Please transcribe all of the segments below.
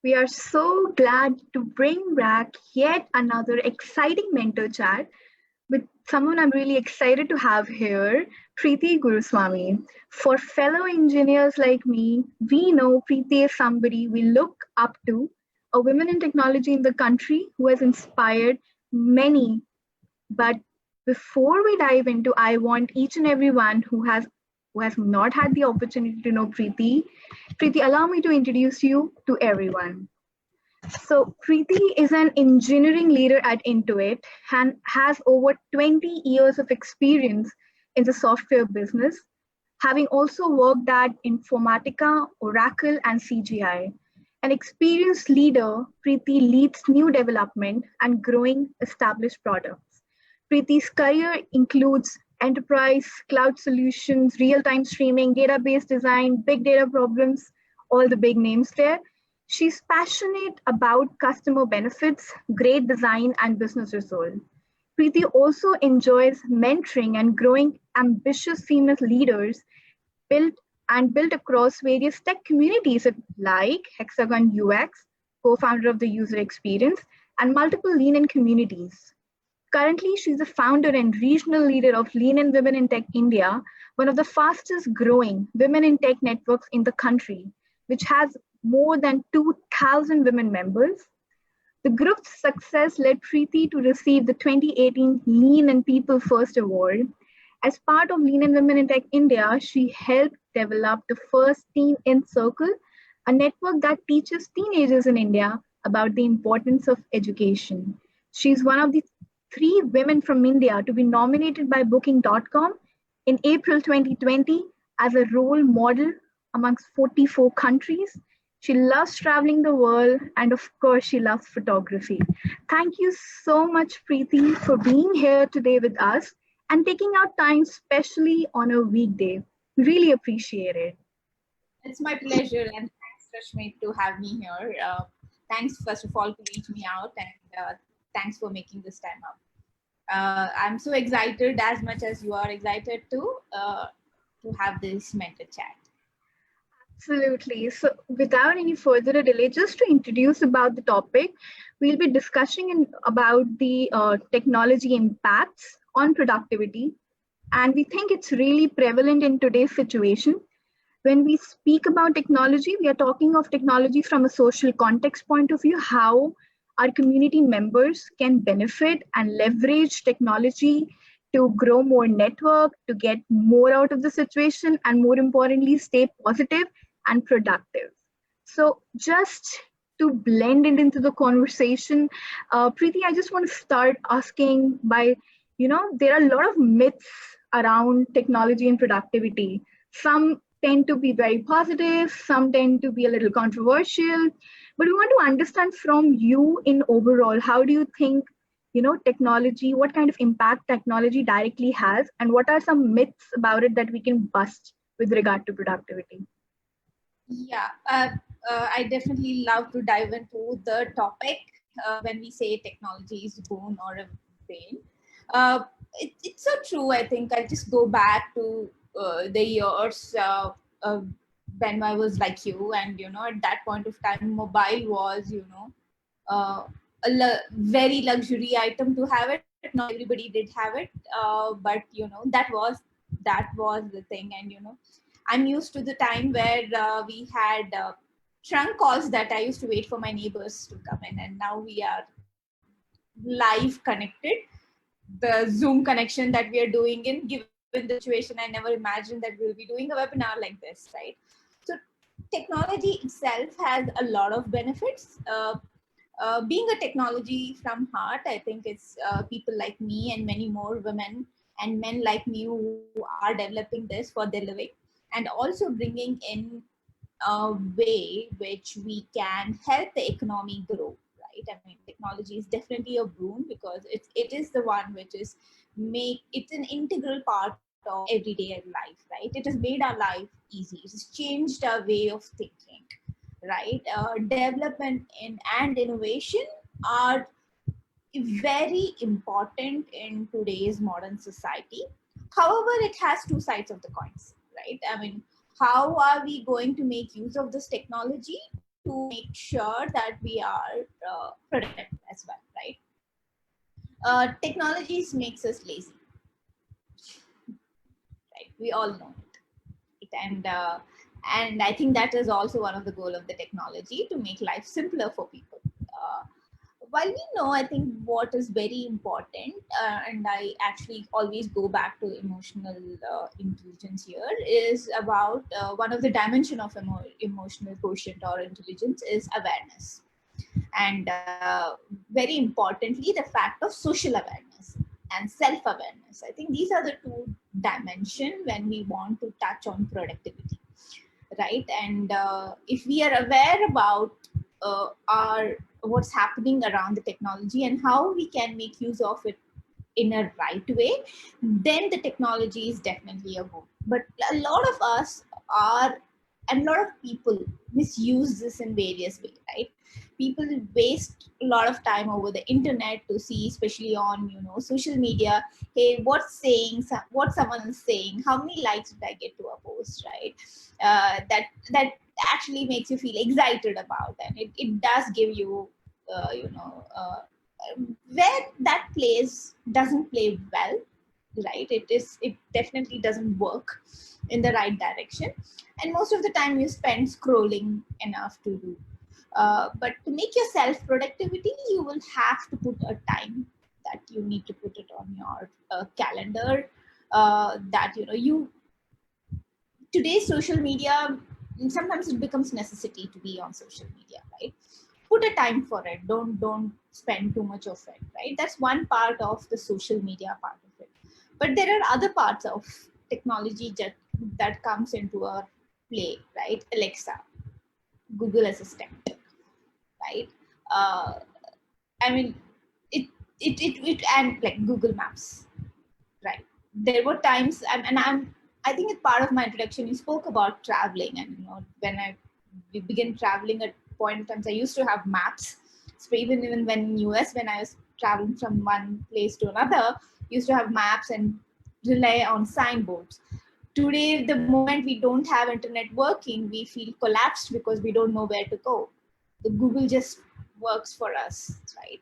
We are so glad to bring back yet another exciting mentor chat with someone I'm really excited to have here, Preethi Guruswamy. For fellow engineers like me, we know Preethi is somebody we look up to, a woman in technology in the country who has inspired many. But before we dive into, I want each and everyone who has not had the opportunity to know Preethi. Preethi, allow me to introduce you to everyone. So, Preeti is an engineering leader at Intuit and has over 20 years of experience in the software business, having also worked at Informatica, Oracle, and CGI. An experienced leader, Preeti leads new development and growing established products. Preeti's career includes enterprise, cloud solutions, real time streaming, database design, big data problems, all the big names there. She's passionate about customer benefits, great design, and business results. Preeti also enjoys mentoring and growing ambitious female leaders built built across various tech communities like Hexagon UX, co-founder of the user experience, and multiple Lean In communities. Currently, she's the founder and regional leader of Lean In Women in Tech India, one of the fastest growing women in tech networks in the country, which has more than 2,000 women members. The group's success led Preeti to receive the 2018 Lean and People First Award. As part of Lean and Women in Tech India, she helped develop the first Teen in Circle, a network that teaches teenagers in India about the importance of education. She's one of the three women from India to be nominated by Booking.com in April 2020 as a role model amongst 44 countries. She loves traveling the world, and of course, she loves photography. Thank you so much, Preeti, for being here today with us and taking out time, especially on a weekday. Really appreciate it. It's my pleasure, and thanks, Rashmi, to have me here. Thanks, first of all, to reach me out, and thanks for making this time up. I'm so excited, as much as you are excited to have this mentor chat. Absolutely. So, without any further delay, just to introduce about the topic, we'll be discussing about the technology impacts on productivity. And we think it's really prevalent in today's situation. When we speak about technology, we are talking of technology from a social context point of view, how our community members can benefit and leverage technology to grow more network, to get more out of the situation, and more importantly, stay positive and productive. So just to blend it into the conversation, Preeti, I just want to start asking by, there are a lot of myths around technology and productivity. Some tend to be very positive, some tend to be a little controversial, but we want to understand from you in overall, how do you think, technology, what kind of impact technology directly has, and what are some myths about it that we can bust with regard to productivity? Yeah, I definitely love to dive into the topic when we say technology is boon or a bane. It's so true. I think I just go back to the years when I was like you, and at that point of time, mobile was very luxury item to have it. Not everybody did have it, but that was the thing, and I'm used to the time where we had trunk calls that I used to wait for my neighbors to come in, and now we are live connected. The Zoom connection that we are doing in, given the situation, I never imagined that we'll be doing a webinar like this, right? So technology itself has a lot of benefits. Being a technology from heart, I think it's people like me and many more women and men like me who are developing this for their living, and also bringing in a way which we can help the economy grow, right? I mean, technology is definitely a boon because it is the one which is it's an integral part of everyday life, right? It has made our life easy. It has changed our way of thinking, right? Development and innovation are very important in today's modern society. However, it has two sides of the coins, right? I mean, how are we going to make use of this technology? to make sure that we are productive as well, right? Technologies makes us lazy, right? We all know it, and I think that is also one of the goal of the technology, to make life simpler for people. While we know, I think what is very important, and I actually always go back to emotional intelligence here, is about one of the dimension of emotional quotient or intelligence is awareness, and very importantly, the fact of social awareness and self-awareness. I think these are the two dimensions when we want to touch on productivity, right? And if we are aware about our what's happening around the technology and how we can make use of it in a right way, then the technology is definitely a goal. But a lot of us are, and a lot of people misuse this in various ways, right? People waste a lot of time over the internet to see, especially on social media, hey, what someone is saying, how many likes did I get to a post, right? That actually makes you feel excited about, and it does give you uh, you know uh, where that plays doesn't play well, right? It definitely doesn't work in the right direction, and most of the time you spend scrolling enough to do. But to make yourself productivity, you will have to put a time that you need to put it on your calendar. That you today's social media, sometimes it becomes necessity to be on social media, right? Put a time for it. Don't spend too much of it, right? That's one part of the social media part of it. But there are other parts of technology that comes into our play, right? Alexa, Google Assistant, right? uh, I mean, it and like Google Maps, right? There were times, I think it's part of my introduction, you spoke about traveling, and when we began traveling, at point in times I used to have maps. So even when in US, when I was traveling from one place to another, used to have maps and rely on signboards. Today, the moment we don't have internet working, we feel collapsed because we don't know where to go. The Google just works for us, right?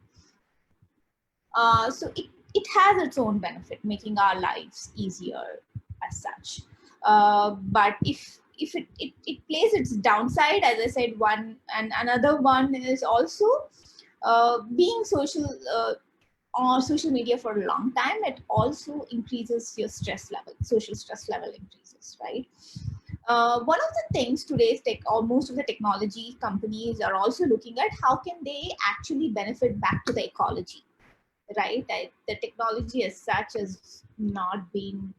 So it has its own benefit, making our lives easier as such. But if it plays its downside, as I said, one, and another one is also being on social media for a long time, it also increases your stress level, social stress level increases, right? One of the things today's tech, or most of the technology companies are also looking at, how can they actually benefit back to the ecology, right? The technology as such has not been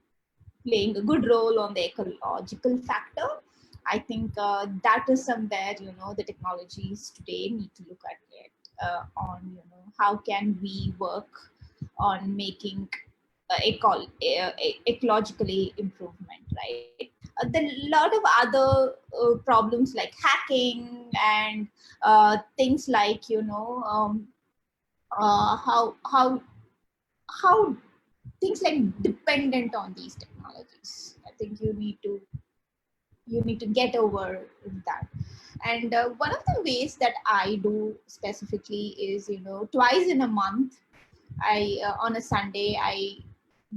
playing a good role on the ecological factor. I think that is somewhere the technologies today need to look at it, on how can we work on making ecologically improvement, right? There are a lot of other problems like hacking and things like how things like dependent on these technologies. I think you need to get over that. And one of the ways that I do specifically is twice in a month, I on a Sunday, I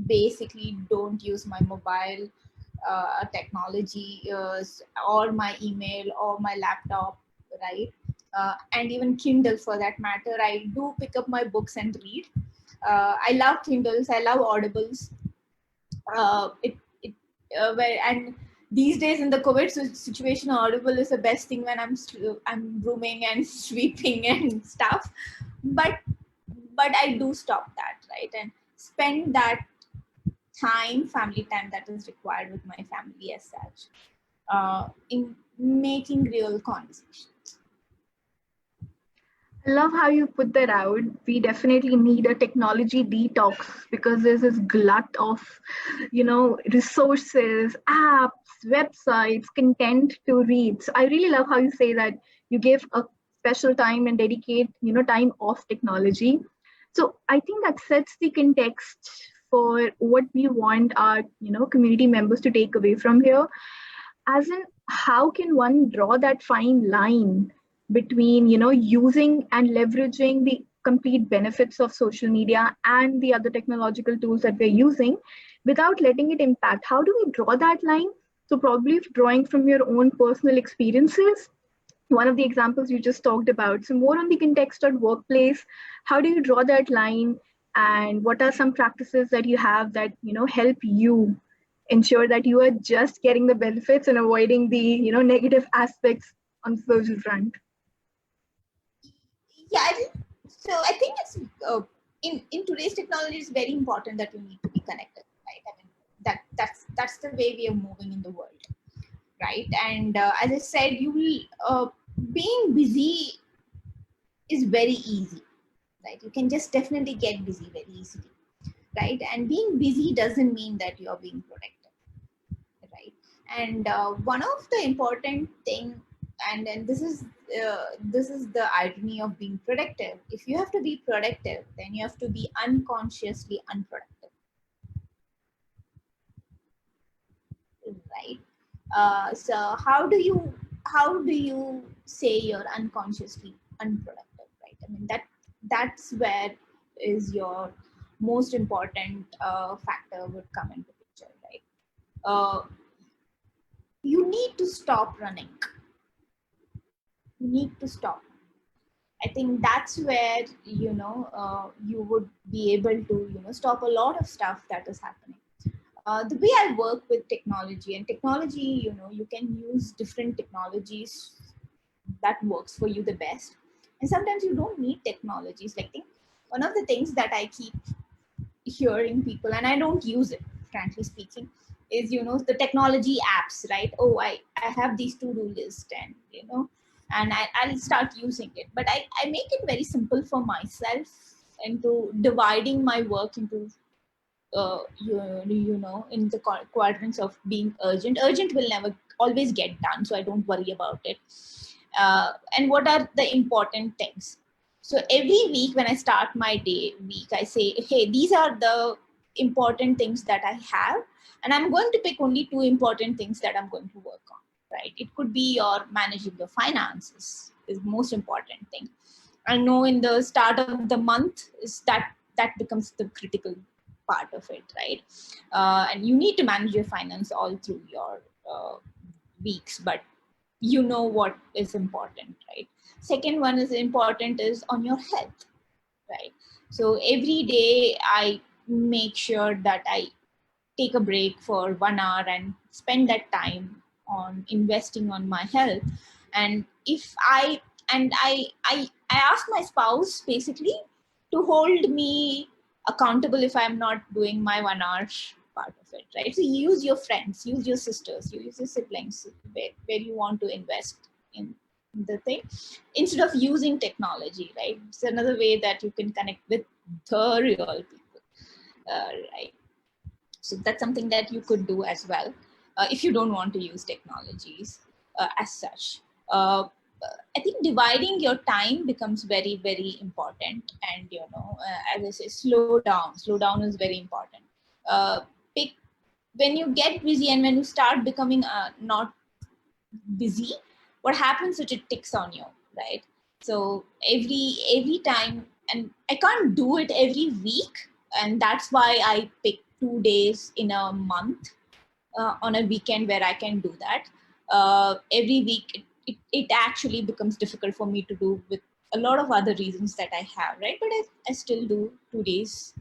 basically don't use my mobile technology, or my email or my laptop, right? And even Kindle for that matter, I do pick up my books and read. I love Kindles, I love Audibles. It where and these days in the COVID situation, Audible is the best thing when I'm rooming and sweeping and stuff. But I do stop that, right, and spend that family time that is required with my family as such, in making real conversation. I love how you put that out. We definitely need a technology detox because there's this glut of, resources, apps, websites, content to read. So I really love how you say that you give a special time and dedicate, time off technology. So I think that sets the context for what we want our, community members to take away from here. As in, how can one draw that fine line between, using and leveraging the complete benefits of social media and the other technological tools that we're using without letting it impact? How do we draw that line? So probably drawing from your own personal experiences, one of the examples you just talked about. So more on the context of workplace, how do you draw that line, and what are some practices that you have that help you ensure that you are just getting the benefits and avoiding the negative aspects on the social front? Yeah, I think it's in today's technology, it's very important that you need to be connected, right? I mean, that's the way we are moving in the world, right? And as I said, you will being busy is very easy, right? You can just definitely get busy very easily, right? And being busy doesn't mean that you are being productive, right? And one of the important thing, and this is the irony of being productive. If you have to be productive, then you have to be unconsciously unproductive, right? So how do you say you're unconsciously unproductive, right? I mean, that's where is your most important factor would come into picture, right? uh, you need to stop running. You need to stop. I think that's where you would be able to stop a lot of stuff that is happening. The way I work with technology, and technology, you can use different technologies that works for you the best, and sometimes you don't need technologies. Like, think one of the things that I keep hearing people, and I don't use it, frankly speaking, is the technology apps, right? Oh, I have these to-do list, and and I'll start using it, but I make it very simple for myself into dividing my work into in the quadrants of being urgent. Urgent will never always get done, so I don't worry about it. And what are the important things? So every week when I start my week, I say, hey, these are the important things that I have, and I'm going to pick only 2 important things that I'm going to work on, right? It could be your managing your finances is the most important thing. I know in the start of the month is that becomes the critical part of it, right? And you need to manage your finance all through your weeks, but you know what is important, right? Second one is important is on your health, right? So every day I make sure that I take a break for 1 hour and spend that time on investing on my health. And if I and I ask my spouse basically to hold me accountable if I'm not doing my 1 hour part of it, right? So use your friends, use your sisters, use your siblings where you want to invest in the thing instead of using technology, right? It's another way that you can connect with the real people, right? So that's something that you could do as well if you don't want to use technologies as such. I think dividing your time becomes very, very important. And, as I say, slow down. Slow down is very important. Pick when you get busy and when you start becoming not busy, what happens is it ticks on you, right? So every time, and I can't do it every week, and that's why I pick 2 days in a month on a weekend where I can do that. Every week it actually becomes difficult for me to do with a lot of other reasons that I have, right? But I still do 2 days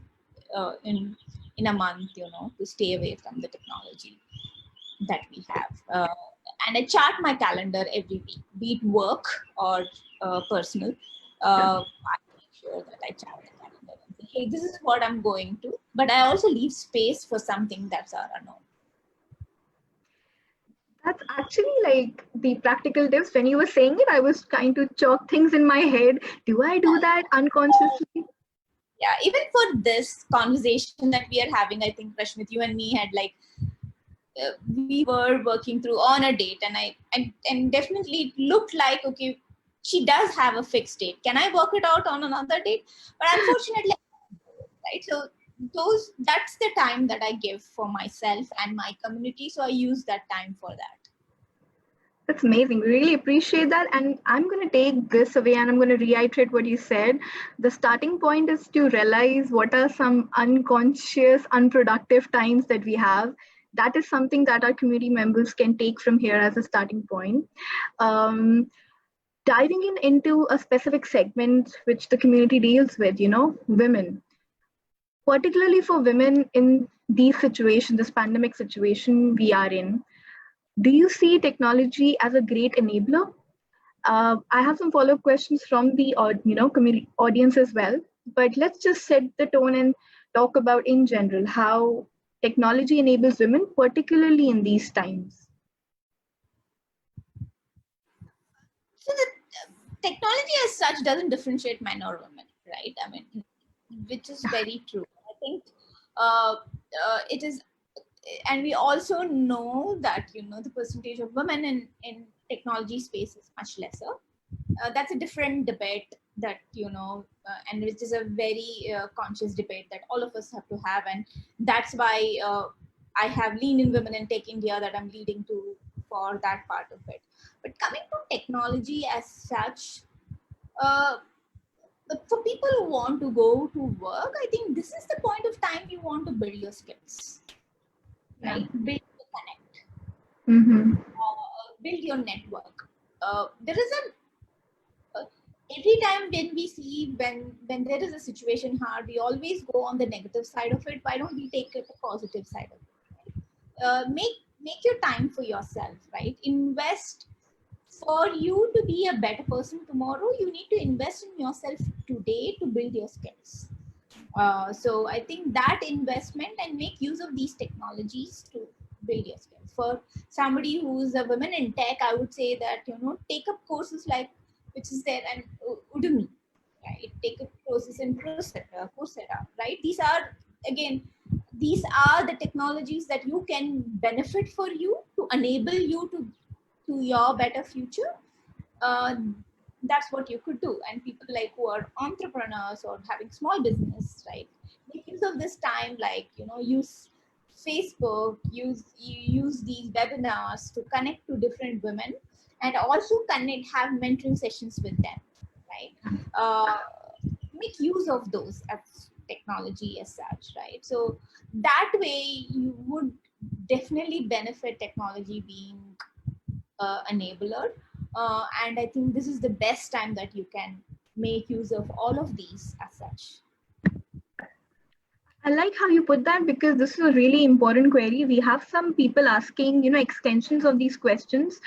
in a month, to stay away from the technology that we have. And I chart my calendar every week, be it work or personal. I make sure that I chart the calendar and say, hey, this is what I'm going to. But I also leave space for something that's unknown. That's actually like the practical tips. When you were saying it, I was trying to chalk things in my head. Do I do that unconsciously? Yeah, even for this conversation that we are having, I think Rashmit, you and me had like we were working through on a date, and and definitely it looked like, okay, she does have a fixed date. Can I work it out on another date? But unfortunately, right? So that's the time that I give for myself and my community. So I use that time for that. That's amazing. Really appreciate that. And I'm going to take this away and I'm going to reiterate what you said. The starting point is to realize what are some unconscious, unproductive times that we have. That is something that our community members can take from here as a starting point. Um, Diving into a specific segment which the community deals with, women, particularly for women in these situations, this pandemic situation we are in. Do you see technology as a great enabler? I have some follow-up questions from the community audience as well. But let's just set the tone and talk about in general how technology enables women, particularly in these times. So the technology as such doesn't differentiate men or women, right? I mean, which is very true. I think it is, and we also know that the percentage of women in technology space is much lesser. That's a different debate that and which is a very conscious debate that all of us have to have, and that's why I have Lean in Women in Tech India that I'm leading to for that part of it. But coming to technology as such, uh, but for people who want to go to work, I think this is the point of time you want to build your skills, Yeah. right? Build your connect, Mm-hmm. build your network. There is every time when we see when there is a situation hard, we always go on the negative side of it. Why don't we take it the positive side of it? Make your time for yourself, right? Invest for you to be a better person tomorrow. You need to invest in yourself today to build your skills. So I think that investment and make use of these technologies to build your skills. For somebody who's a woman in tech, I would say that take up courses like which is there and Udemy, right? Take up courses in Coursera, right? Again, these are the technologies that you can benefit for you to enable you to your better future. uh, that's what you could do. And people like who are entrepreneurs or having small business, right, make use of this time, like use Facebook, use these webinars to connect to different women, and also have mentoring sessions with them, right? uh, Make use of those as technology as such, right? So that way you would definitely benefit technology being enabler. And I think this is the best time that you can make use of all of these as such. I like how you put that because this is a really important query. We have some people asking, extensions of these questions.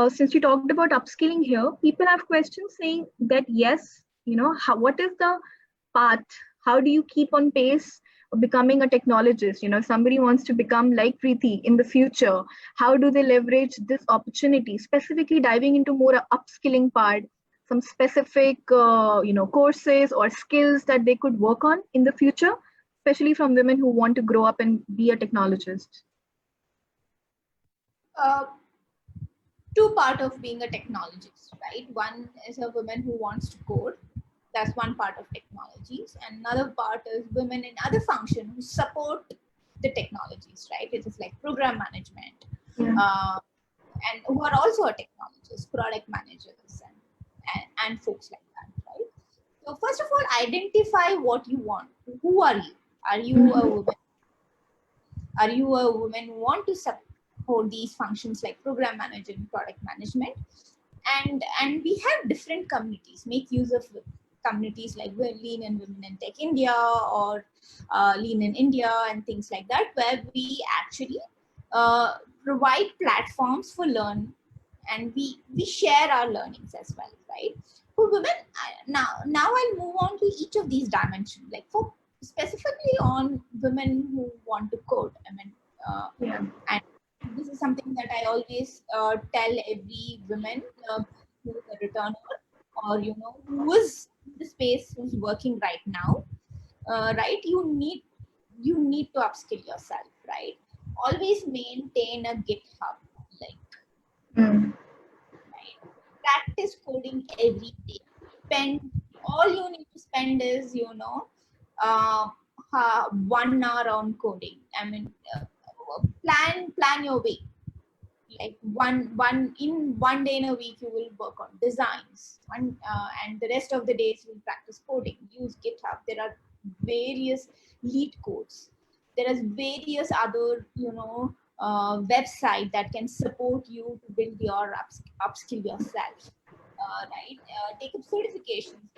Since you talked about upskilling here, people have questions saying that yes, what is the path? How do you keep on pace of becoming a technologist? If somebody wants to become like Preethi in the future, how do they leverage this opportunity? Specifically diving into more upskilling part, some specific, courses or skills that they could work on in the future, especially from women who want to grow up and be a technologist. uh, Two part of being a technologist, right? One is a woman who wants to code. That's one part of technologies. And another part is women in other functions who support the technologies, right? It is like program management, Yeah. uh, and who are also a technologist, product managers, and folks like that, right? So first of all, identify what you want. Who are you? Are you a woman? Are you a woman who want to support these functions like program management, product management? And we have different communities. Make use of communities like Lean and Women in Tech India, or Lean in India, and things like that, where we actually uh, provide platforms for learn, and we share our learnings as well, right? For women, now I'll move on to each of these dimensions, like for specifically on women who want to code. I mean, Yeah. and this is something that I always tell every woman who is a returner, or who is in the space, who's working right now, right? You need to upskill yourself, right? Always maintain a GitHub, like, Mm. right? Practice coding every day. Spend All you need to spend is uh, 1 hour on coding. I mean, plan your way. like one day in a week you will work on designs, and the rest of the days you will practice coding, use GitHub. There are various lead codes. There is various other website that can support you to build your upskill yourself, right? Take up certifications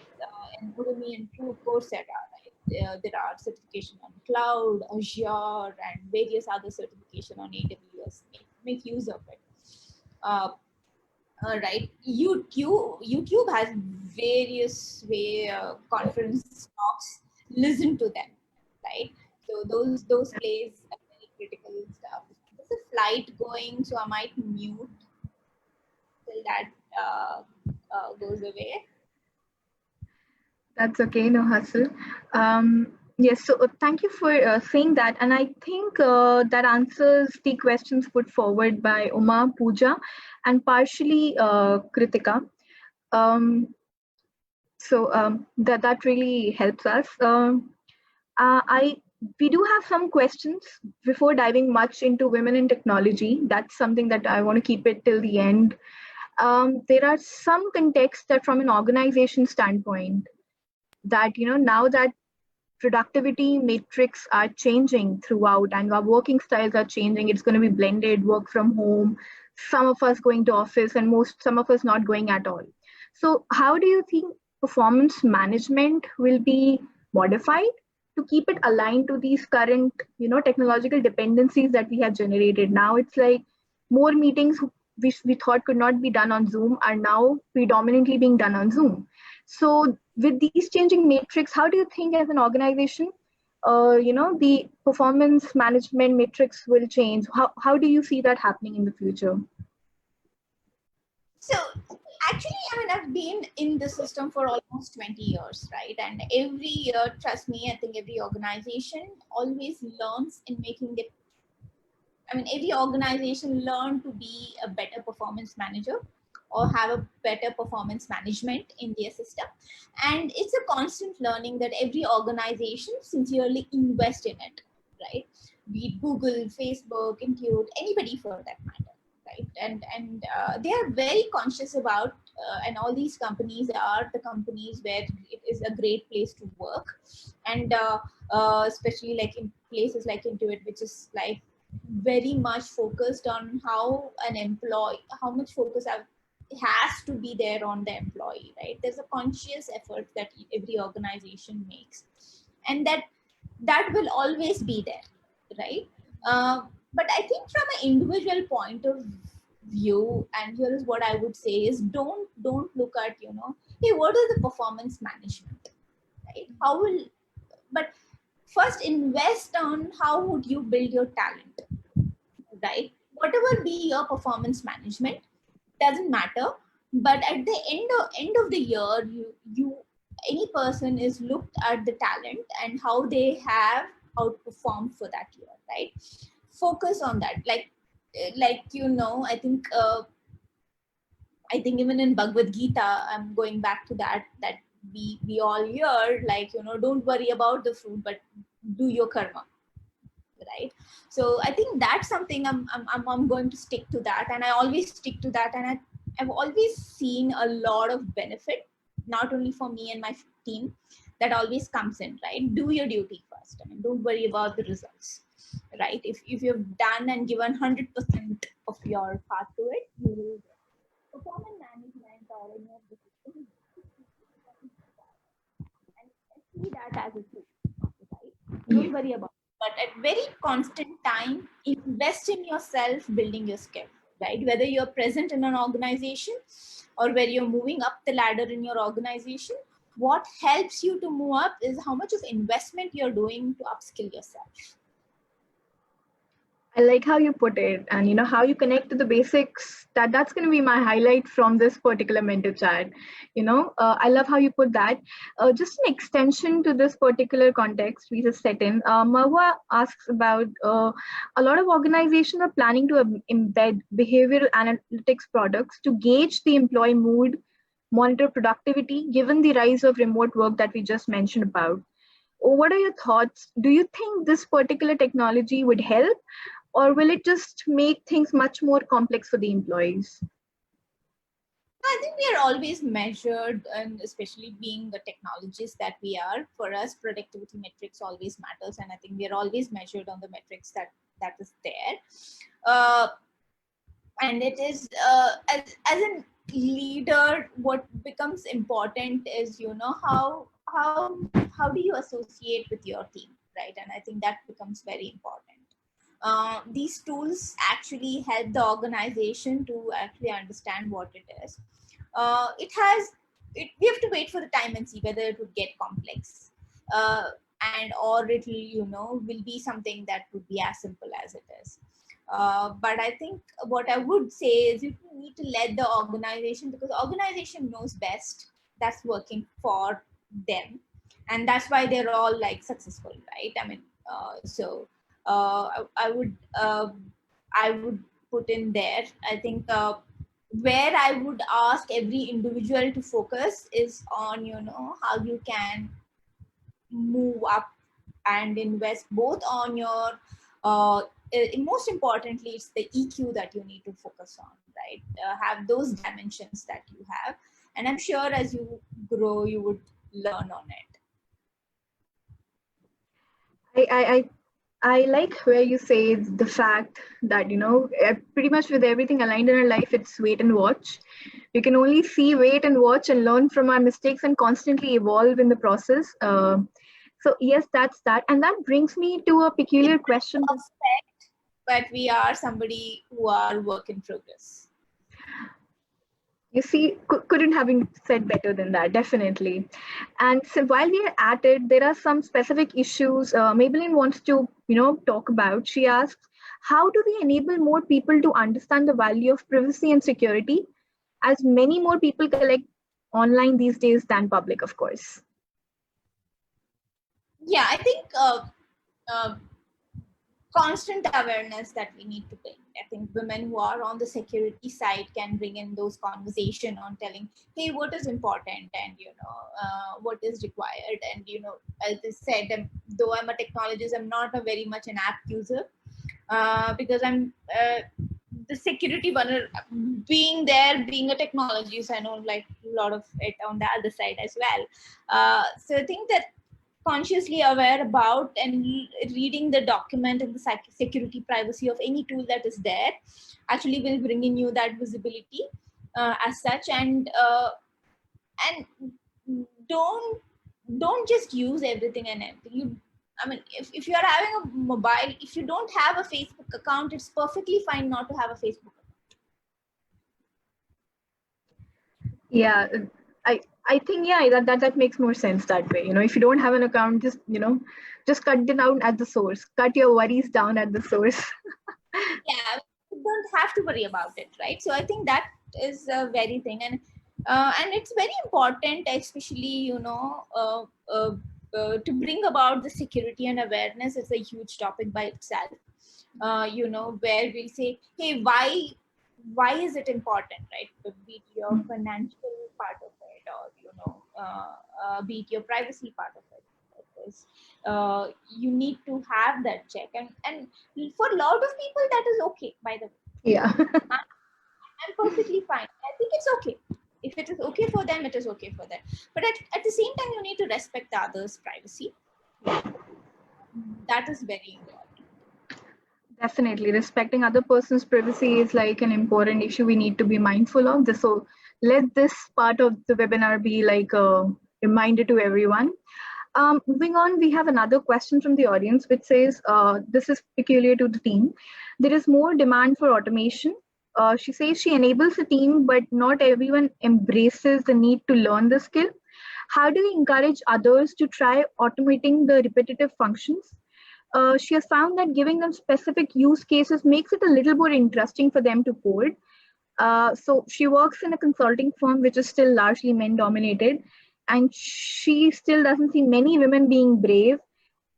in Udemy and Coursera, right? There are certification on cloud, Azure, and various other certification on AWS. Make use of it. Uh, right, YouTube has various conference talks. Listen to them, right? So those plays a very critical stuff. There's a flight going, so I might mute till that goes away. That's okay, no hustle. Yes, so thank you for saying that. And I think that answers the questions put forward by Uma, Pooja, and partially Kritika. That really helps us. I We do have some questions before diving much into women in technology. That's something that I want to keep it till the end. There are some contexts that, from an organization standpoint, that now that productivity metrics are changing throughout and our working styles are changing, it's going to be blended work from home, some of us going to office and some of us not going at all. So how do you think performance management will be modified to keep it aligned to these current technological dependencies that we have generated? Now it's like more meetings which we thought could not be done on Zoom are now predominantly being done on Zoom. So with these changing matrix, how do you think as an organization, the performance management matrix will change? How do you see that happening in the future? So actually, I mean, I've been in the system for almost 20 years, right? And every year, trust me, I think every organization always learns in making the, I mean, every organization learn to be a better performance manager or have a better performance management in their system. And it's a constant learning that every organization sincerely invest in it, right? Be it Google, Facebook, Intuit, anybody for that matter, right? And they are very conscious about, and all these companies are the companies where it is a great place to work. And especially like in places like Intuit, which is like very much focused on how an employee, how much focus has to be there on the employee, right? There's a conscious effort that every organization makes, and that will always be there, right? But I think from an individual point of view, and here is what I would say is, don't look at, hey, what is the performance management, right? How will, but first invest on how would you build your talent, right? Whatever be your performance management, doesn't matter. But at the end of the year, you any person is looked at the talent and how they have outperformed for that year, right? Focus on that. I think even in Bhagavad Gita, I'm going back to that we all hear, like, don't worry about the fruit, but do your karma, right? So I think that's something I'm going to stick to that, and I always stick to that, and I've always seen a lot of benefit, not only for me and my team, that always comes in, right? Do your duty first. I mean, don't worry about the results, right? If you've done and given 100% of your part to it, you will performance management or any of the system, and see that as a tool, right? Don't worry about it. But at very constant time, invest in yourself, building your skill, right? Whether you're present in an organization or where you're moving up the ladder in your organization, what helps you to move up is how much of investment you're doing to upskill yourself. I like how you put it, and how you connect to the basics. That's going to be my highlight from this particular mentor chat. I love how you put that. Just an extension to this particular context we just set in. Marwa asks about a lot of organizations are planning to embed behavioral analytics products to gauge the employee mood, monitor productivity, given the rise of remote work that we just mentioned about. What are your thoughts? Do you think this particular technology would help, or will it just make things much more complex for the employees? I think we are always measured, and especially being the technologists that we are, for us, productivity metrics always matters, and I think we are always measured on the metrics that is there. Uh, and it is as a leader, what becomes important is how do you associate with your team, right? And I think that becomes very important. These tools actually help the organization to actually understand what it is. It has it We have to wait for the time and see whether it would get complex, uh, and or it will be something that would be as simple as it is. But I think what I would say is you need to let the organization, because organization knows best that's working for them, and that's why they're all like successful, right? I mean, I would put in there. I think where I would ask every individual to focus is on how you can move up and invest both on your most importantly, it's the EQ that you need to focus on, right? Have those dimensions that you have, and I'm sure as you grow you would learn on it. I like where you say the fact that, pretty much with everything aligned in our life, it's wait and watch. We can only see, wait and watch and learn from our mistakes and constantly evolve in the process. So yes, that's that. And that brings me to a peculiar question. Perfect, but we are somebody who are work in progress. You see, couldn't have been said better than that, definitely. And so while we are at it, there are some specific issues Maybelline wants to, talk about. She asks, how do we enable more people to understand the value of privacy and security, as many more people collect online these days than public, of course? Yeah, I think uh, constant awareness that we need to bring. I think women who are on the security side can bring in those conversation on telling, hey, what is important, and what is required. And as I said, though I'm a technologist, I'm not a very much an app user, because I'm the security being there, being a technologist, I know like a lot of it on the other side as well. So I think that consciously aware about and reading the document and the security privacy of any tool that is there actually will bring in you that visibility as such. And don't just use everything and everything. I mean, if you are having a mobile, if you don't have a Facebook account, it's perfectly fine not to have a Facebook account. Yeah, I think, yeah, that makes more sense that way. If you don't have an account, just cut it down at the source. Cut your worries down at the source. Yeah, you don't have to worry about it, right? So I think that is a very thing. And it's very important, especially to bring about the security and awareness is a huge topic by itself. Where we say, hey, why is it important, right? Be it your financial part of it, or be it your privacy part of it. Because you need to have that check, and for a lot of people that is okay, by the way. Yeah. I'm perfectly fine. I think it's okay. If it is okay for them, it is okay for them. But at the same time, you need to respect the other's privacy. That is very important. Definitely, respecting other person's privacy is like an important issue we need to be mindful of. So let this part of the webinar be like a reminder to everyone. Moving on, we have another question from the audience, which says, this is peculiar to the team. There is more demand for automation. She says she enables the team, but not everyone embraces the need to learn the skill. How do we encourage others to try automating the repetitive functions? She has found that giving them specific use cases makes it a little more interesting for them to code. So she works in a consulting firm, which is still largely men dominated, and she still doesn't see many women being brave,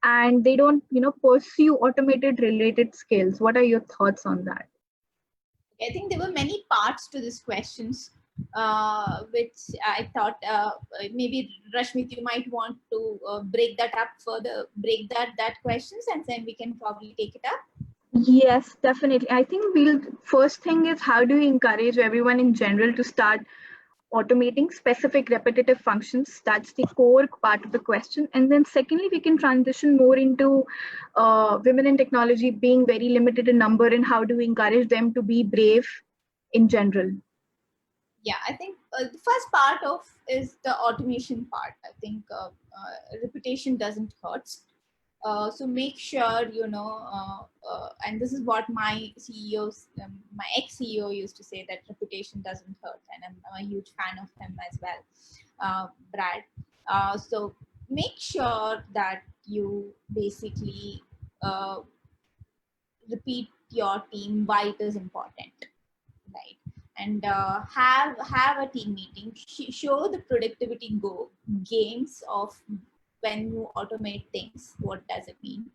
and they don't, pursue automated related skills. What are your thoughts on that? I think there were many parts to these questions, which I thought maybe Rashmit, you might want to break that up further, break that questions, and then we can probably take it up. Yes, definitely. I think first thing is, how do we encourage everyone in general to start automating specific repetitive functions? That's the core part of the question. And then secondly, we can transition more into women in technology being very limited in number, and how do we encourage them to be brave in general? Yeah, I think the first part of is the automation part. I think reputation doesn't hurt. So make sure and this is what my CEOs, my ex CEO used to say, that reputation doesn't hurt, and I'm a huge fan of him as well, Brad. So make sure that you basically uh, repeat your team why it is important, right? And have a team meeting. Show the productivity gains of when you automate things. What does it mean,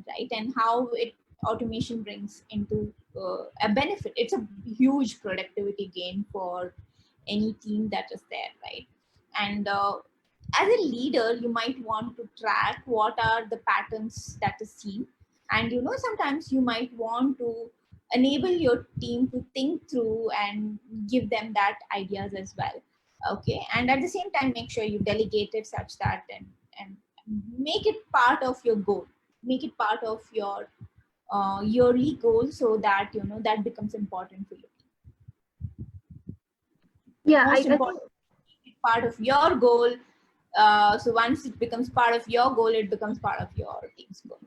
right? And how it automation brings into a benefit. It's a huge productivity gain for any team that is there, right? And as a leader, you might want to track what are the patterns that is seen, and sometimes you might want to enable your team to think through and give them that ideas as well. Okay, and at the same time, make sure you delegate it such that and make it part of your goal, make it part of your yearly goal, so that that becomes important for you. Yeah, Most I think important, part of your goal. So once it becomes part of your goal, it becomes part of your team's goal.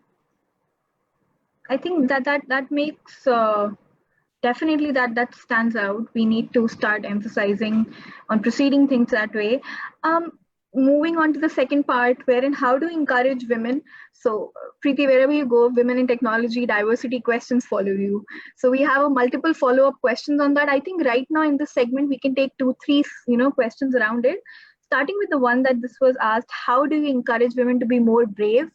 that makes definitely that stands out. We need to start emphasizing on proceeding things that way. Um, Moving on to the second part, wherein how to encourage women. So, Preeti, wherever you go, women in technology, diversity questions follow you. So we have a multiple follow-up questions on that. I think right now in this segment we can take two, three, questions around it. Starting with the one that this was asked: how do you encourage women to be more brave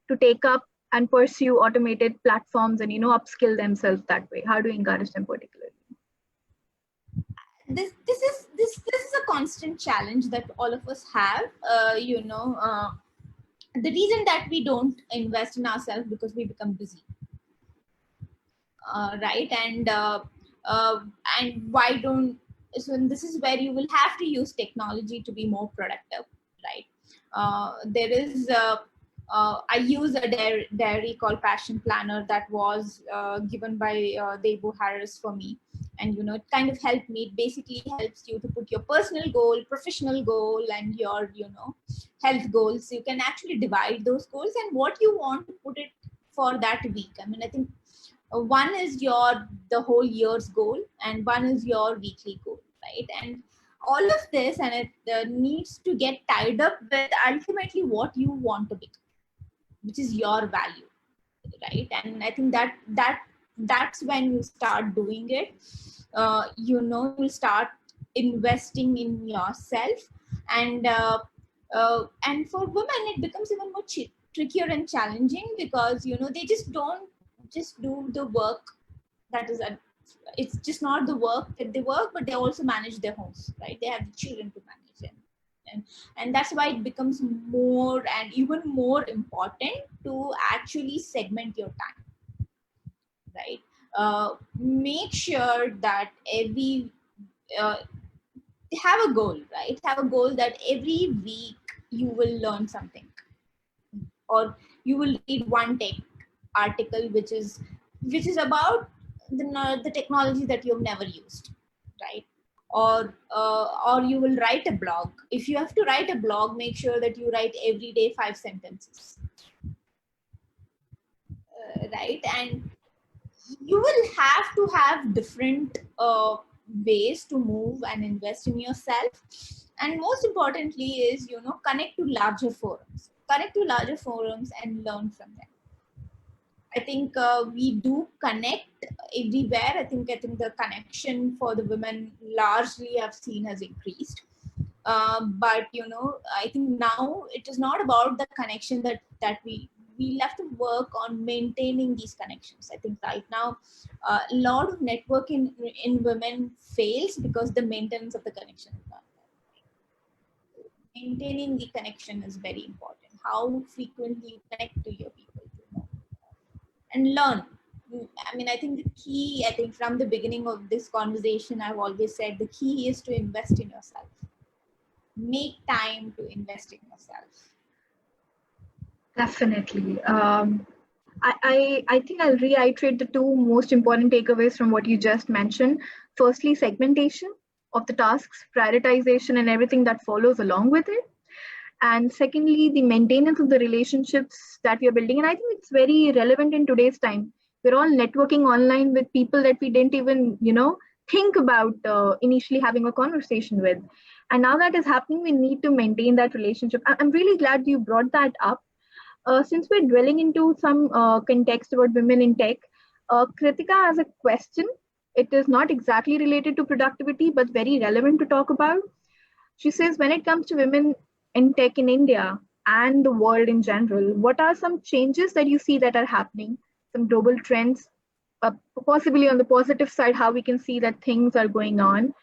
to take up and pursue automated platforms and upskill themselves that way? How do you encourage them particularly? This is a constant challenge that all of us have. The reason that we don't invest in ourselves, because we become busy, right? Uh, and why don't so this is where you will have to use technology to be more productive, right? There is I use a diary called Passion Planner that was given by Debu Harris for me, and it kind of helped me. It basically helps you to put your personal goal, professional goal, and your health goals. You can actually divide those goals and what you want to put it for that week. I mean, I think one is your the whole year's goal, and one is your weekly goal, right? And all of this, and it needs to get tied up with ultimately what you want to become, which is your value, right? And I think that's when you start doing it. You start investing in yourself, and and for women it becomes even more trickier and challenging, because they just don't just do the work that is it's just not the work that they work, but they also manage their homes, right? They have the children to manage, and that's why it becomes more and even more important to actually segment your time, right? Make sure that every uh, have a goal, right? Have a goal that every week you will learn something, or you will read one tech article which is about the technology that you've never used, right? Or you will write a blog. If you have to write a blog, make sure that you write every day 5 sentences, right? And you will have to have different ways to move and invest in yourself. And most importantly is connect to larger forums and learn from them. I think we do connect everywhere. I think the connection for the women largely I've seen has increased. But I think now it is not about the connection that we'll have to work on maintaining these connections. I think right now a lot of networking in women fails because the maintenance of the connection is not there. Maintaining the connection is very important. How frequently you connect to your people, and learn. I mean, I think the key, I think from the beginning of this conversation, I've always said the key is to invest in yourself. Make time to invest in yourself. Definitely. I think I'll reiterate the two most important takeaways from what you just mentioned. Firstly, segmentation of the tasks, prioritization, and everything that follows along with it. And secondly, the maintenance of the relationships that we are building. And I think it's very relevant in today's time. We're all networking online with people that we didn't even, think about initially having a conversation with. And now that is happening, we need to maintain that relationship. I'm really glad you brought that up. Since we're dwelling into some context about women in tech, Kritika has a question. It is not exactly related to productivity, but very relevant to talk about. She says, when it comes to women in tech in India and the world in general, what are some changes that you see that are happening? Some global trends, possibly on the positive side, how we can see that things are going on.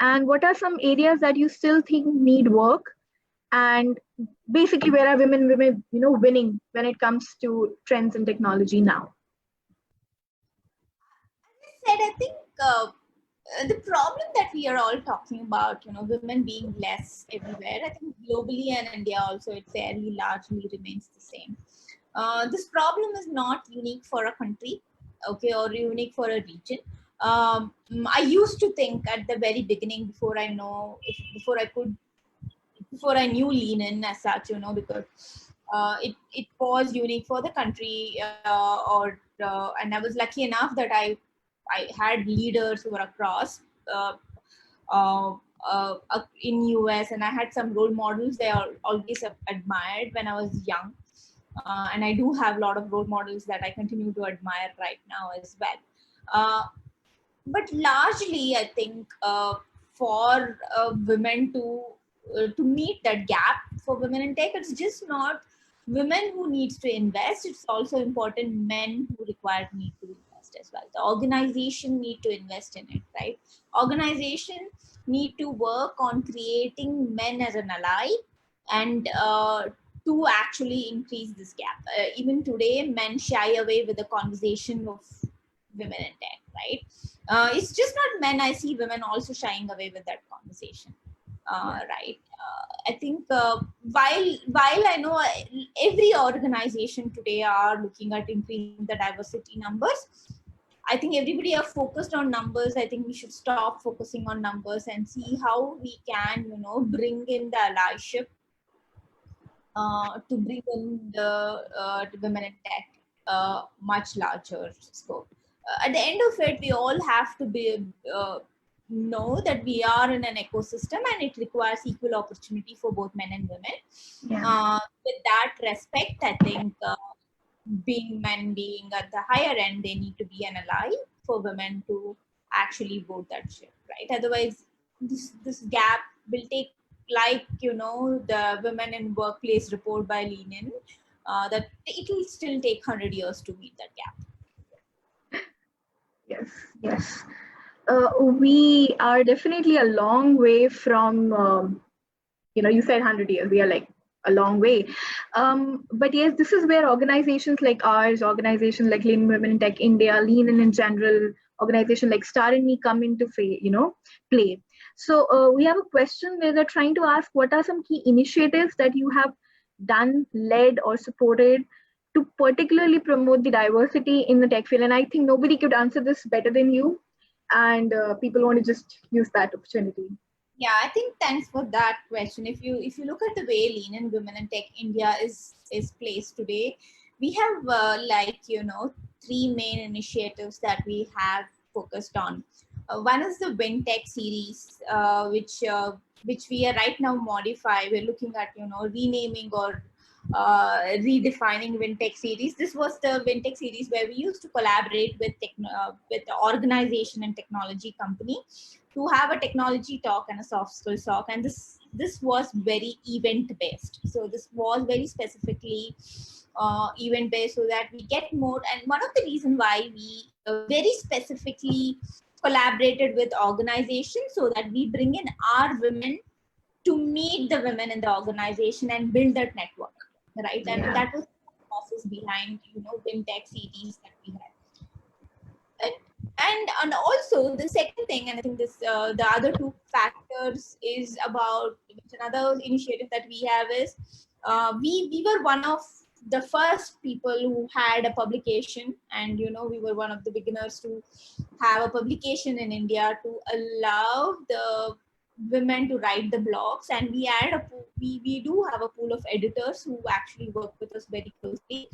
And what are some areas that you still think need work? And basically, where are women, winning when it comes to trends in technology now? Said, I think the problem that we are all talking about, women being less everywhere, I think globally and India also, it fairly largely remains the same. This problem is not unique for a country, okay, or unique for a region. I used to think at the very beginning, before I knew Lean In as such, because it was unique for the country, and I was lucky enough that I had leaders who were across uh, in US, and I had some role models they are always admired when I was young, and I do have a lot of role models that I continue to admire right now as well. But largely, I think for women to meet that gap for women in tech, it's just not women who needs to invest. It's also important men who need to invest as well. The organization need to invest in it, right? Organization need to work on creating men as an ally and to actually increase this gap. Even today, men shy away with the conversation of women in tech, right? It's just not men. I see women also shying away with that conversation, right? I think while I know every organization today are looking at increasing the diversity numbers, I think everybody are focused on numbers. I think we should stop focusing on numbers and see how we can, bring in the allyship to bring in the women in tech much larger scope. At the end of it, we all have to be know that we are in an ecosystem and it requires equal opportunity for both men and women. Yeah. With that respect, I think men being at the higher end, they need to be an ally for women to actually vote that ship, right? Otherwise, this gap will take, like the women in workplace report by Lean In, that it will still take 100 years to meet that gap. Yes, yes. We are definitely a long way from, you said 100 years, we are like a long way. But yes, this is where organizations like ours, organizations like Lean Women in Tech India, Lean in general, organization like Star and Me come into play. So we have a question where they're trying to ask, what are some key initiatives that you have done, led, or supported to particularly promote the diversity in the tech field? And I think nobody could answer this better than you. And people want to just use that opportunity. Yeah, I think thanks for that question. If you look at the way Lean In Women in Tech India is placed today, we have three main initiatives that we have focused on. One is the WinTech series, which we are right now modify. We're looking at renaming or redefining WinTech series. This was the WinTech series where we used to collaborate with the organization and technology company to have a technology talk and a soft skills talk, and this was very event based. So this was very specifically event based, so that we get more. And one of the reason why we very specifically collaborated with organizations, so that we bring in our women to meet the women in the organization and build that network, right? And Yeah. that was the process behind WinTech series that we had. And also the second thing, and I think this the other two factors is about which another initiative that we have is we were one of the first people who had a publication, and we were one of the beginners to have a publication in India to allow the women to write the blogs. And we had we do have a pool of editors who actually work with us very closely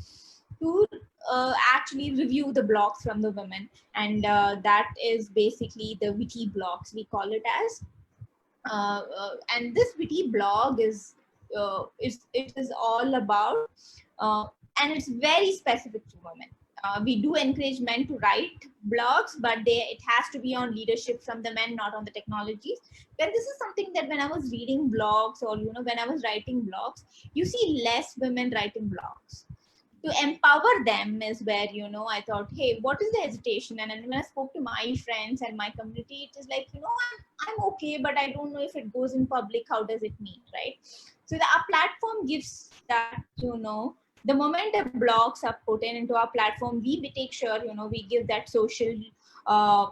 to actually review the blogs from the women. And that is basically the witty blogs, we call it as. And this witty blog it is all about and it's very specific to women. We do encourage men to write blogs, but it has to be on leadership from the men, not on the technologies. Then this is something that when I was reading blogs, or when I was writing blogs, you see less women writing blogs. To empower them is where I thought, hey, what is the hesitation? And then when I spoke to my friends and my community, it is like, I'm okay, but I don't know if it goes in public, how does it mean, right? So our platform gives that, the moment the blogs are put into our platform, we take sure, we give that social uh,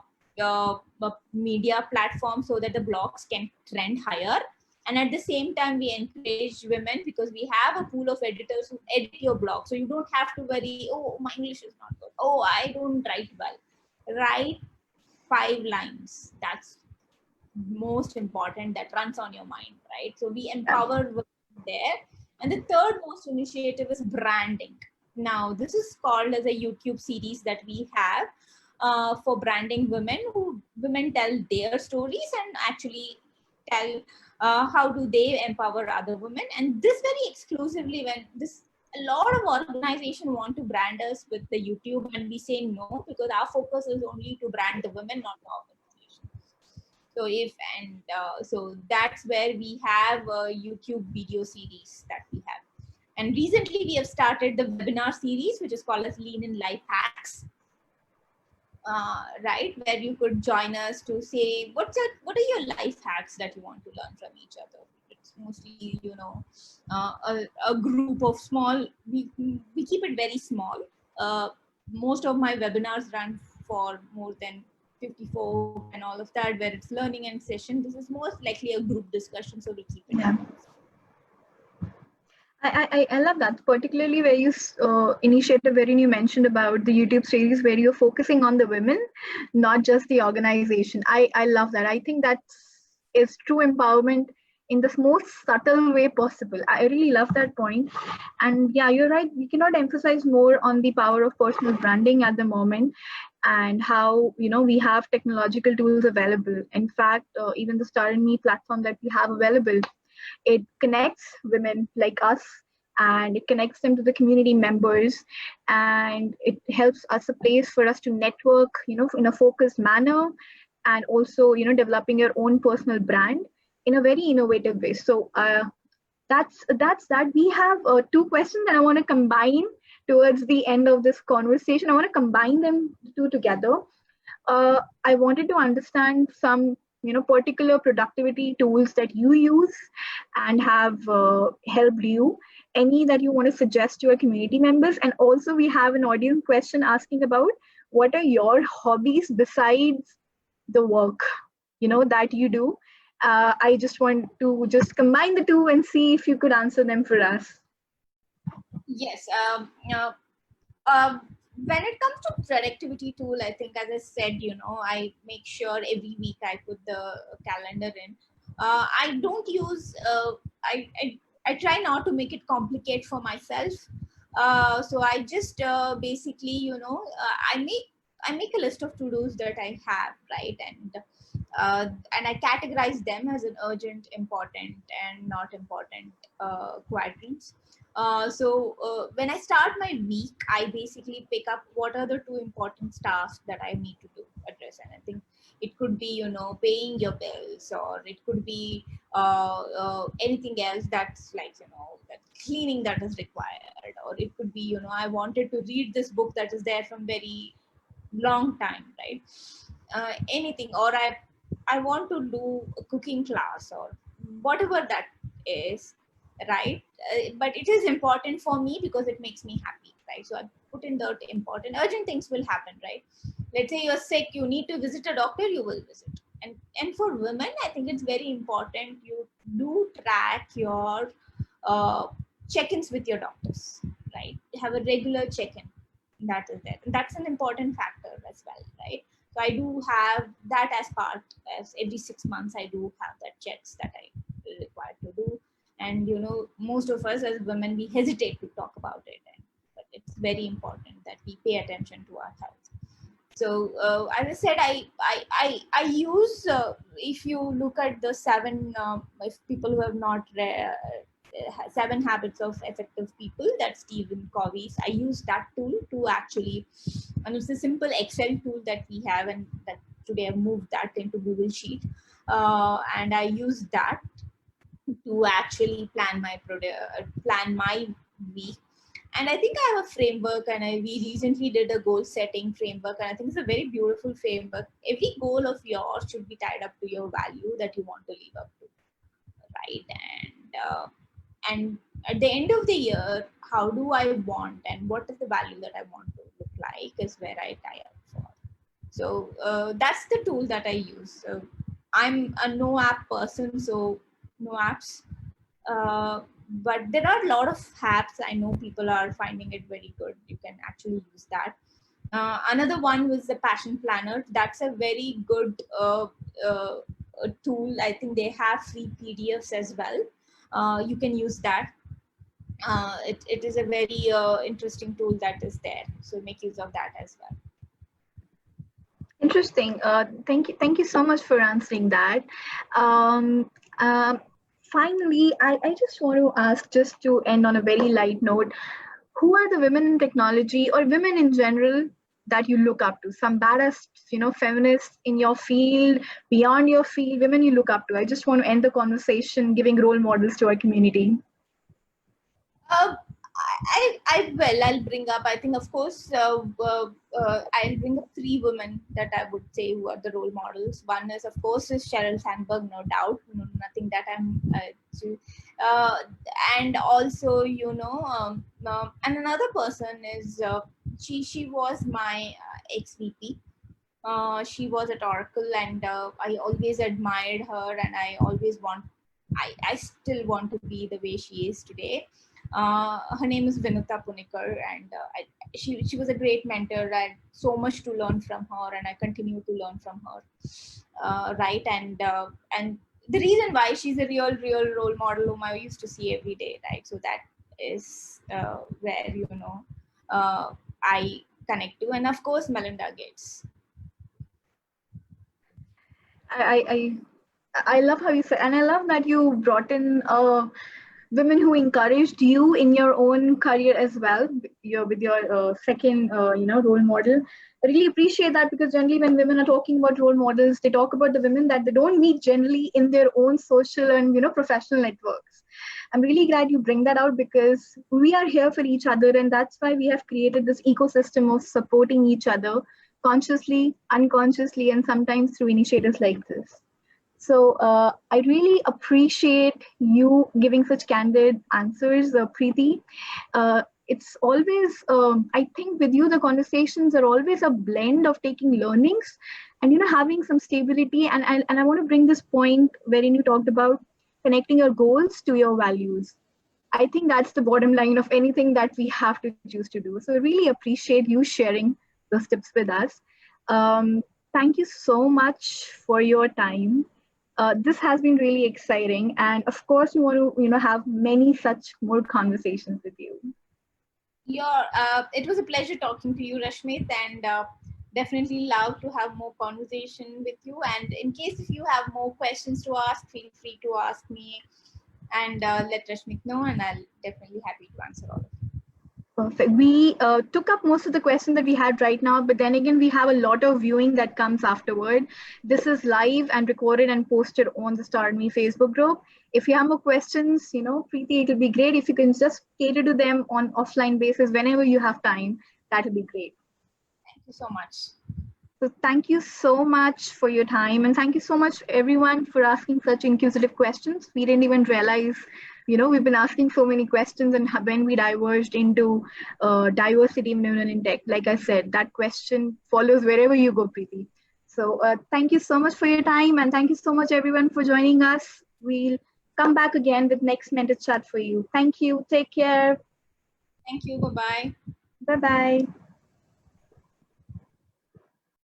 media platform so that the blogs can trend higher. And at the same time, we encourage women, because we have a pool of editors who edit your blog. So you don't have to worry, oh, my English is not good. Oh, I don't write well. Write 5 lines. That's most important, that runs on your mind, right? So we empower women there. And the third most initiative is branding. Now, this is called as a YouTube series that we have for branding women, who women tell their stories and actually tell how do they empower other women. And this very exclusively, when this a lot of organizations want to brand us with the YouTube, and we say no, because our focus is only to brand the women, not the organization. So that's where we have a YouTube video series that we have. And recently we have started the webinar series, which is called as Lean in Life Hacks. Right, where you could join us to say what are your life hacks that you want to learn from each other. It's mostly a group of small, we keep it very small. Most of my webinars run for more than 54 and all of that, where it's learning and session. This is most likely a group discussion, so we keep it. Yeah. I love that, particularly where you initiative wherein you mentioned about the YouTube series where you're focusing on the women, not just the organization. I love that. I think that is true empowerment in the most subtle way possible. I really love that point. And yeah, you're right. We cannot emphasize more on the power of personal branding at the moment, and how we have technological tools available. In fact, even the Star and Me platform that we have available, it connects women like us, and it connects them to the community members, and it helps us a place for us to network in a focused manner, and also developing your own personal brand in a very innovative way. So that's that. We have two questions that I want to combine towards the end of this conversation. I want to combine them two together. I wanted to understand some particular productivity tools that you use and have helped you. Any that you want to suggest to your community members. And also we have an audience question asking about what are your hobbies besides the work that you do. I just want to just combine the two and see if you could answer them for us. Yes. When it comes to productivity tool, I think, as I said, I make sure every week I put the calendar in. I don't use, I try not to make it complicate for myself. So I just basically, I make a list of to-dos that I have, right? And I categorize them as an urgent, important, and not important quadrants. So when I start my week, I basically pick up what are the two important tasks that I need to do address. And I think it could be, paying your bills, or it could be anything else that's like, that cleaning that is required, or it could be, I wanted to read this book that is there from very long time, right? Anything, or I want to do a cooking class, or whatever that is, right? But it is important for me because it makes me happy, right? So I put in the important. Urgent things will happen, right? let's say you're sick, you need to visit a doctor, you will visit. And for women, I think it's very important you do track your uh, check-ins with your doctors, right? Have a regular check-in. That is there. And that's an important factor as well, right? So I do have that as part, as every 6 months I do have that checks that I required to do. And most of us as women, we hesitate to talk about it, but it's very important that we pay attention to our health. So as I said, I use, if you look at the if people who have not read 7 Habits of Effective People, that's Stephen Covey's. I use that tool to actually, and it's a simple Excel tool that we have, and that today I've moved that into Google Sheet, and I use that to actually plan my week. And I think I have a framework, and we recently did a goal setting framework, and I think it's a very beautiful framework. Every goal of yours should be tied up to your value that you want to live up to, right? And at the end of the year, how do I want, and what is the value that I want to look like, is where I tie up for. So that's the tool that I use. I'm a no app person, so no apps. But there are a lot of apps. I know people are finding it very good. You can actually use that. Another one was the Passion Planner. That's a very good tool. I think they have free PDFs as well. You can use that. It is a very interesting tool that is there. So make use of that as well. Interesting. Thank you so much for answering that. Um, Finally, I just want to ask, just to end on a very light note, who are the women in technology or women in general that you look up to? Some badass, feminists in your field, beyond your field, women you look up to. I just want to end the conversation giving role models to our community. I'll bring up, I think, of course, I'll bring up 3 women that I would say who are the role models. One is, of course, is Sheryl Sandberg, no doubt. Nothing that I'm, uh, and also, and another person is, she was my ex-VP. She was at Oracle, and I always admired her, and I still want to be the way she is today. Her name is Vinuta Punikar, and she was a great mentor. I had so much to learn from her, and I continue to learn from her. Right, and the reason why she's a real role model whom I used to see every day, right? So that is where I connect to, and of course Melinda Gates. I love how you said, and I love that you brought in women who encouraged you in your own career as well. With your second, role model. I really appreciate that, because generally when women are talking about role models, they talk about the women that they don't meet generally in their own social and professional networks. I'm really glad you bring that out, because we are here for each other, and that's why we have created this ecosystem of supporting each other consciously, unconsciously, and sometimes through initiatives like this. So I really appreciate you giving such candid answers, Preethi. It's always, I think with you, the conversations are always a blend of taking learnings and, having some stability. And I want to bring this point wherein you talked about connecting your goals to your values. I think that's the bottom line of anything that we have to choose to do. So I really appreciate you sharing those tips with us. Thank you so much for your time. This has been really exciting, and of course, we want to have many such more conversations with you. It was a pleasure talking to you, Rashmit, and definitely love to have more conversation with you. And in case if you have more questions to ask, feel free to ask me, and let Rashmit know, and I'll definitely happy to answer all of them. Perfect. We took up most of the questions that we had right now, but then again, we have a lot of viewing that comes afterward. This is live and recorded and posted on the Start Me Facebook group. If you have more questions, Preethi, it would be great if you can just cater to them on offline basis whenever you have time. That would be great. Thank you so much. So thank you so much for your time, and thank you so much everyone for asking such inquisitive questions. We didn't even realize we've been asking so many questions, and when we diverged into diversity in women in tech, like I said, that question follows wherever you go, Preeti. So thank you so much for your time, and thank you so much everyone for joining us. We'll come back again with next mentor chat for you. Thank you. Take care. Thank you. Bye-bye. Bye bye.